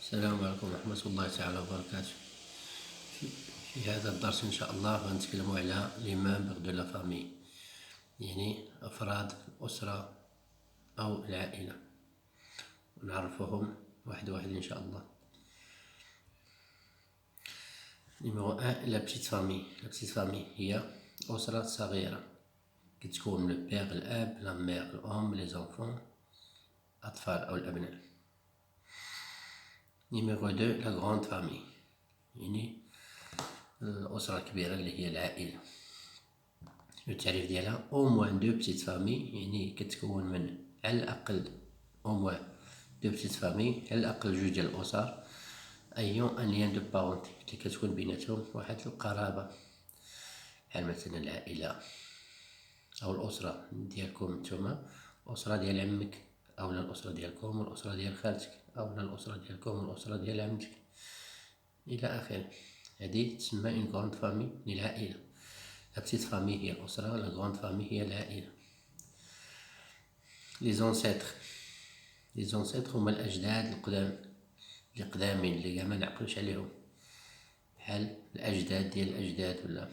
السلام عليكم ورحمة الله تعالى وبركاته. في هذا الدرس إن شاء الله غنتكلمو على لي ممبر دو لا فامي، يعني أفراد الأسرة أو العائلة، ونعرفوهم واحد واحد إن شاء الله. نيميرو أن، لا بتيت فامي. لا بتيت فامي هي أسرة صغيرة كتكون من البيغ الأب، لا ميغ الأم، لي زونفون الأطفال أو الأبناء. نيميرو دو، لا غروند فامي، يعني الأسرة الكبيرة اللي هي العائلة. التعريف ديالها أو موان دو بتيت فامي، يعني كتكون من على الأقل أو موان دو بتيت فامي، على الأقل جوج ديال الأسر أيون أن ليان دو بارونتي، اللي كتكون بيناتهم واحد القرابة، بحال مثلا العائلة أو الأسرة ديالكم نتوما، الأسرة ديال عمك أولا الأسرة ديالكم والأسرة ديال خالتك أولا الأسرة ديالكم والأسرة ديال عمتك إلى آخره. هذه تسمى اون غروند فامي للعائلة. لا بتيت فامي هي الأسرة، لا غروند فامي هي العائلة. لي زونسيتر هما الأجداد القدامين اللي كاع منعقلوش عليهم، بحال الأجداد ديال الأجداد ولا،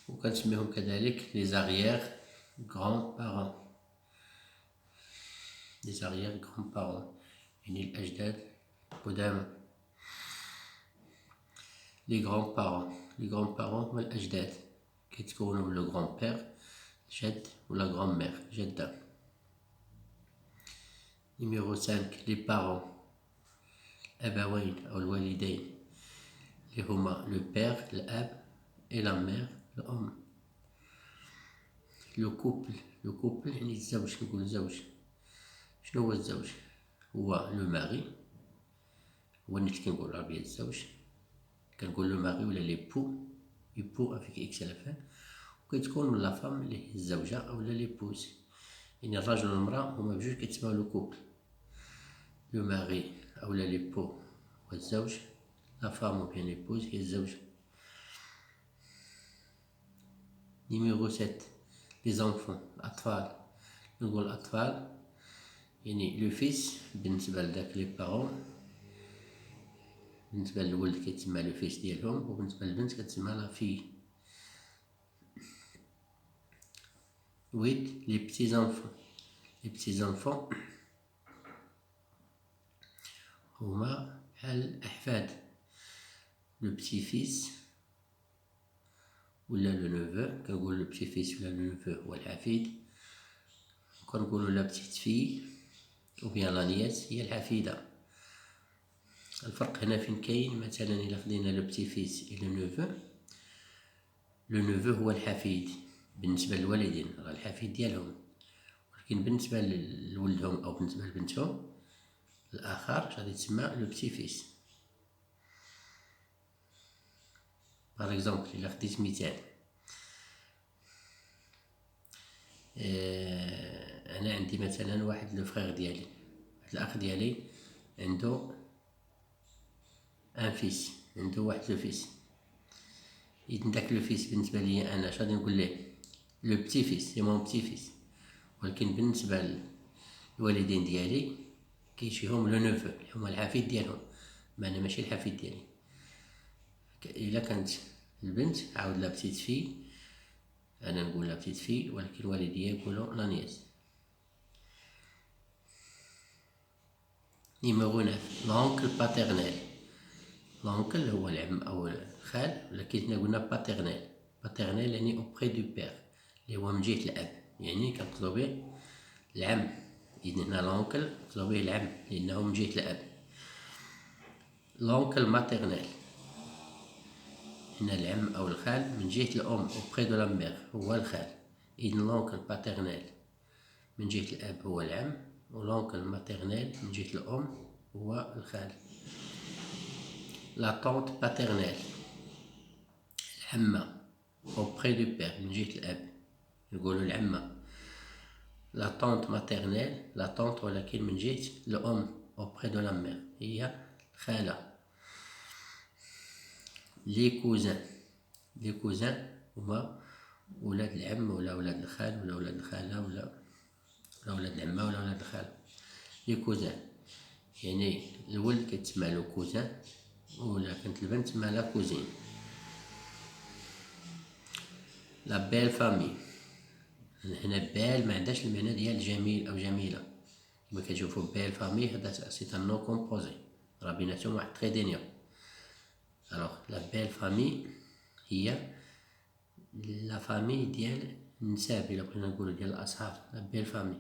وكنسميهم كذلك لي زاريير غران بارون. لي زاريير غران بارون يعني الأجداد القدامى. لي غران بارون هما الأجداد، كيتكونو من لو غران بير جد ولا غران مير جدة. نيميرو 5، لي بارون الأبوين أو الوالدين اللي هما لو بير الأب إي لا مير الأم. لو كوبل يعني الزوج، نقول الزوج. شنو هو الزوج؟ هو لو ماري، هو اللي كنقولو بالعربية الزوج، كنقول لو ماري ولا ليبو افيك اكس على فان، وكتكون من لا فام اللي هي الزوجة أولا ليبوز، يعني الرجل والمرأة هما بجوج كيتسماو لو كوبل. لو ماري أولا ليبو هو الزوج، لا فام و بيان ليبوز هي الزوجة. نيميرو 7، لي زونفون الأطفال. نقول الأطفال يعني لو فيس بالنسبة لداك لي بارون، بالنسبة للولد كيتسمى لو فيس ديالهم، وبالنسبة للبنت كتسمى لا في. 8، لي بتي زونفون. لي بتي زونفون هما بحال الأحفاد، لو بتي فيس ولا لو نوفو، كنقول لو بتي فيس ولا لو نوفو هو الحفيد، كنقولو لا بتيت في أو بيان لا نياس هي الحفيدة. الفرق هنا فين كاين؟ مثلا إلا خدينا لو بتي فيس إي لو نوفو، لو نوفو هو الحفيد بالنسبة للوالدين، راه الحفيد ديالهم، ولكن بالنسبة لولدهم أو بالنسبة لبنتهم الآخر غادي تسمى لو بتي فيس. باغ إكزومبل إلا خديت مثال، أنا عندي مثلا واحد لو فخيغ ديالي، واحد الأخ ديالي عندو ان فيس، عندو واحد لو فيس. إذن داك لو فيس بالنسبة ليا أنا اش غادي نقول ليه؟ لو بتي فيس، سي مون بتي فيس. ولكن بالنسبة للوالدين ديالي كيجيهم لو نوفو اللي هما الحفيد ديالهم، ما أنا ماشي الحفيد ديالي. إلا كانت البنت عاود لا بتيت في، أنا نقول لا بتيت في، ولكن والديا يقولو لا نياس. نيميرو 9، لونكل باترنيل. لونكل هو العم أو الخال، ولكن حنا قلنا باترنيل. باترنيل يعني أوبخي دو بير، اللي هو من جهة الأب، يعني كنقصدو به العم. إذن هنا لونكل نقصدو به العم لأنه من جهة الأب. لونكل ماترنيل هنا العم أو الخال من جهة الأم، أوبخي دو لا مير هو الخال. إذن لونكل باترنيل من جهة الأب هو العم، ولونكل ماترنيل من جهة الأم هو الخال. لا طونت باترنيل العمة أوبخي دو بير من جهة الأب، نقولو العمة. لا طونت ماترنيل، لا طونت ولكن من جهة الأم أوبخي دو لا مير هي الخالة. لي كوزان هما ولاد العم ولا ولاد الخال ولا ولاد الخالة ولا ولاد العمة ولا ولاد الخالة. لي كوزان يعني الولد كتسمى له كوزان، ولا كانت البنت تسمى لها كوزين. لا بيل فامي، هنا بيل ما عندهاش المعنى ديال جميل او جميله، كما كتشوفوا بيل فامي هذا سي ان نو كومبوزي، راه بيناتهم واحد تري دينيو. الوغ لا بيل فامي هي لا فامي ديال النساب، الا بغينا نقولو ديال الاصهار، لا بيل فامي.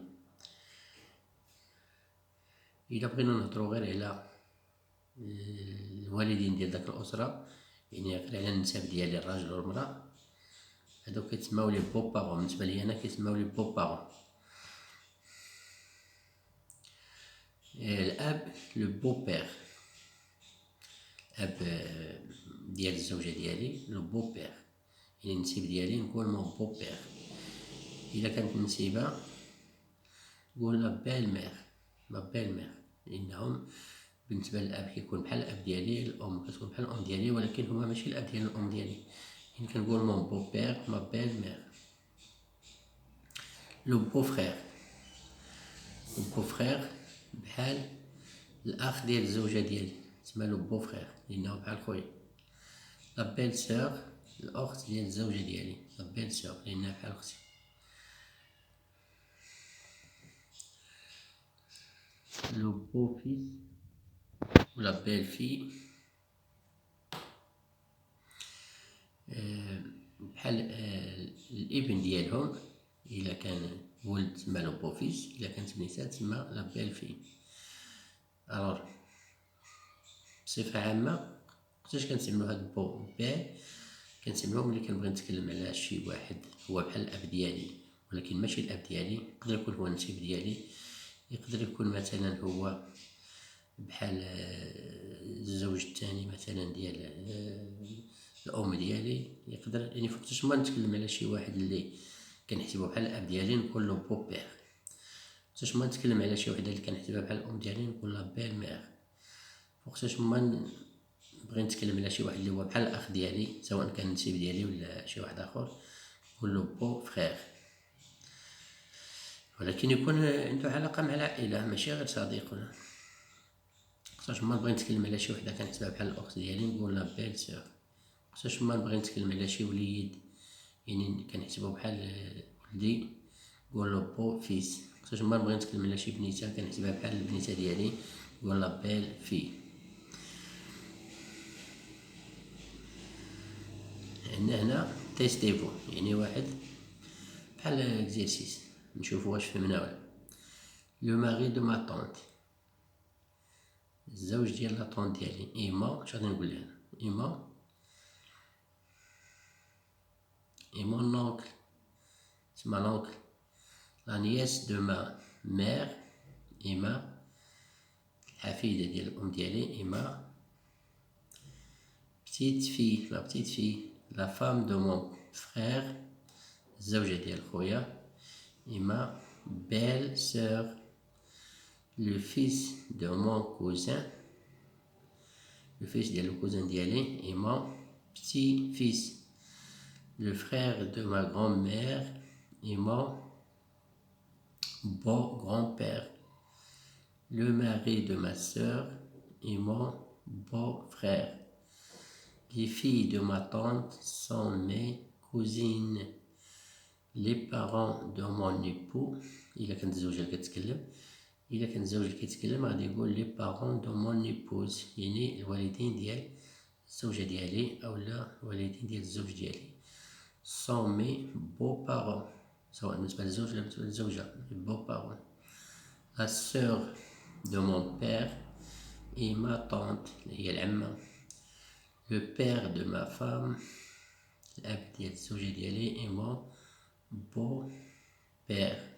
الا بغينا نهضرو غير على الوالدين ديال داك الاسره، يعني غير على النساب ديال الراجل والمراه، هادو كيتسماو لي بو بارون، بالنسبه لي انا كيتسماو لي بو بارون. الاب لو بو بير، اب ديال الزوجه ديالي لو بو بير، يعني النسيب ديالي نقول مون بو بير. الا كانت النسيبه نقول لا بيل مير، لا بيل مير، لانهم بالنسبه للاب كيكون بحال الاب ديالي، الام كتكون بحال الام ديالي، ولكن هما ماشي الاب ديال الام ديالي، يعني كنقول مون بو بير ما بيل مير. لو بو فرير، لو بو فرير بحال الاخ ديال الزوجه ديالي، تسمى لو بو فرير لانه بحال خويا. لا بيل سور، الاخت ديال الزوجه ديالي، لا بيل سور لانها بحال اختي. لو بو فيس ولا بيل في، بحال الابن ديالهم، الا كان ولد تسمى لو بو فيس، الا كانت بنيته تسمى لا بيل في. الوغ بصفه عامه وقتاش كنستعملو هاد بو بيل؟ كنستعملوه ملي كنبغي نتكلم على شي واحد هو بحال الاب ديالي ولكن ماشي الاب ديالي، يقدر يكون هو النسيب ديالي، يقدر يكون مثلا هو بحال الزوج الثاني مثلا ديال الام ديالي، يقدر يعني فوقتاش ما نتكلم على شي واحد اللي كنحسبو بحال الاب ديالي نقول له بو بير، وقتاش ما نتكلم على شي وحده اللي كنحسبها بحال الام ديالي نقول لها بيل مير، وقتاش ما نبغي نتكلم على شي واحد اللي هو بحال الاخ ديالي سواء كان النسيب ديالي ولا شي واحد اخر نقول له بو فرير. ولكن يكون عنده علاقه مع العائله ماشي غير صديق، ولا وقتاش ما نبغي نتكلم على شي وحده كنحسبها بحال الاخت ديالي نقول لها بيل سور، وقتاش ما نبغي نتكلم على شي وليد يعني كنحسبو بحال ولدي نقول له بو فيس، وقتاش ما نبغي نتكلم على شي بنيته كنحسبها بحال البنيته ديالي نقول لها بيل في. عندنا هنا تيستيفو، يعني واحد بحال اكزيرسيس نشوفو واش فهمنا ولا. لو ماري دو ما طونت، الزوج ديال لا طونت ديالي، ايما اش غادي نقول لها، ايما مون اونكل تسمى لونكل. لا نياس دو ما مير، ايما الحفيدة ديال الام ديالي، ايما بتيت في، لا بتيت في لا فام دو مون فرير، الزوجة ديال خويا، ايما بيل سور لو فيس دو مون كوزان، لو فيس ديال الكوزان ديالي، ايما بتي فيس le frère de ma grand-mère et mon beau-grand-père, le mari de ma sœur et mon beau-frère. Les filles de ma tante sont mes cousines. Les parents de mon époux, إلا كانت الزوجة كتكلم، إلا كان الزوج كيتكلم غادي يقول لي بارون دو مون إيبوز، يعني الوالدين ديال الزوجة ديالي أولا الوالدين ديال الزوج ديالي. sont mes beaux-parents، سواء بالنسبة للزوج ولا بالنسبة للزوجة، mes beaux-parents. La sœur de mon père et ma tante اللي هي العمة. Le père de ma femme، الأب ديال الزوجة ديالي، et mon beau-père.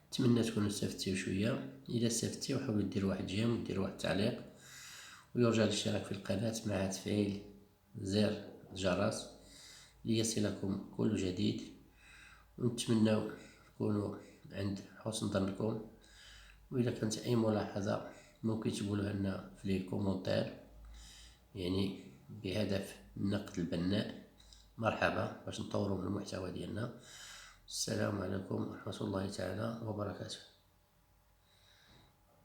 نتمنى تكونوا استفدتوا شوية، إذا استفدتوا حاولوا ديروا واحد جيم وديروا واحد التعليق، ويرجى الاشتراك في القناة مع تفعيل زر الجرس ليصلكم كل جديد، ونتمنى تكونوا عند حسن ظنكم. وإذا كانت أي ملاحظة ممكن تقولوها لنا في لي كومونتير، يعني بهدف النقد البناء مرحبا باش نطوروا من المحتوى ديالنا. السلام عليكم ورحمة الله تعالى وبركاته.